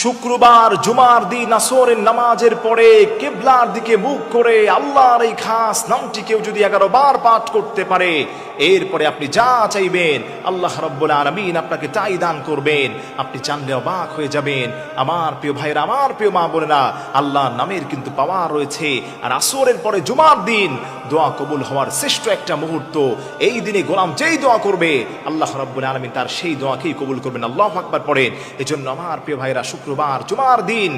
শুক্রবার জুমার দিন আসরের নামাজের পরে কিবলার দিকে মুখ করে আল্লাহর এই খাস নামটি কেউ যদি 11 বার পাঠ করতে পারে, এরপরে আপনি যা চাইবেন আল্লাহ রাব্বুল আলামিন আপনাকে তাই দান করবেন। আপনি জানলে অবাক হয়ে যাবেন। আমার প্রিয় ভাইরা, আমার প্রিয় মা বোনেরা, আল্লাহর নামের কিন্তু পাওয়ার রয়েছে। আর আসরের পরে জুমার দিন দোয়া কবুল হওয়ার শ্রেষ্ঠ একটা মুহূর্ত। এই দিনে গোলাম যেই দোয়া করবে আল্লাহ রাব্বুল আলামিন তার সেই দোয়াকেই কবুল করবেন। আল্লাহু আকবার পড়েন। এজন্য আমার প্রিয় ভাইরা, শুক্রবার জুমার দিন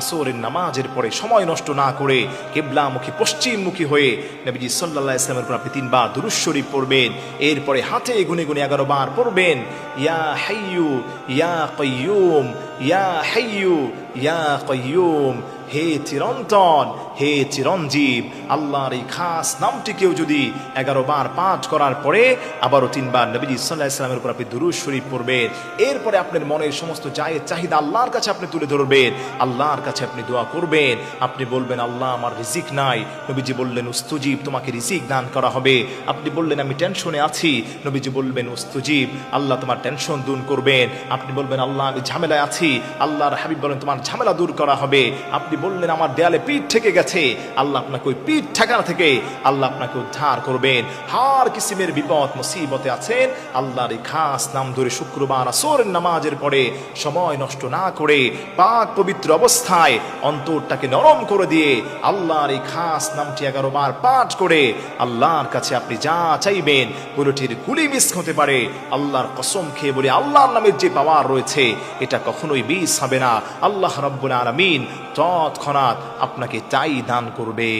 আসরের নামাজের পরে সময় নষ্ট না করে কিবলামুখী পশ্চিমমুখী হয়ে নবীজি সাল্লাল্লাহু আলাইহি ওয়াসাল্লামের উপর আপনি 3 বার দুরূদ শরীফ পড়বেন। এরপরে হাতে গুনে গুনে 11 বার পড়বেন, ইয়া হাইয়ু ইয়া কাইয়ুম, ইয়া হাইয়ু ইয়া কাইয়ুম। হে চিরন্তন, হে চিরঞ্জীব। আল্লাহর এই খাস নামটি কেউ যদি 11 বার পাঠ করার পরে আবারও 3 বার নবীজি সাল্লাল্লাহু আলাইহি ওয়াসাল্লামের উপর আপনি দুরূদ শরীফ পড়বেন। এরপরে আপনার মনের সমস্ত চাহিদা আল্লাহর কাছে আপনি তুলে ধরবেন, আল্লাহর কাছে আপনি দোয়া করবেন। আপনি বলবেন, আল্লাহ আমার রিজিক নাই, নবীজি বললেন উস্তুজিব, তোমাকে রিজিক দান করা হবে। আপনি বললেন আমি টেনশনে আছি, নবীজি বলবেন উস্তুজিব, আল্লাহ তোমার টেনশন দূর করবেন। আপনি বলবেন আল্লাহ আমি ঝামেলায় আছি, আল্লাহর হাবিব বলেন তোমার ঝামেলা দূর করা হবে। আপনি বললেন আমার দেয়ালে পিঠ ঠেকে গেছে, আল্লাহ আপনাকে ওই পিঠ ঠেকানো থেকে আল্লাহ আপনাকে উদ্ধার করবেন। হার কিসিমের বিপদ মুসিবতে আছেন, আল্লাহর এই খাস নাম ধরে শুক্রবার আসরের নামাজের পরে সময় নষ্ট না করে পাক পবিত্র অবস্থায় অন্তরটাকে নরম করে দিয়ে আল্লাহর এই খাস নামটি 11 বার পাঠ করে আল্লাহর কাছে আপনি যা চাইবেন পুরোটির গুলি মিস হতে পারে। আল্লাহর কসম খেয়ে বলে আল্লাহর নামের যে পাওয়ার রয়েছে এটা কখনোই মিস হবে না। আল্লাহ রাব্বুল আলামিন তৎক্ষণাৎ আপনাকে তাই দান করবে।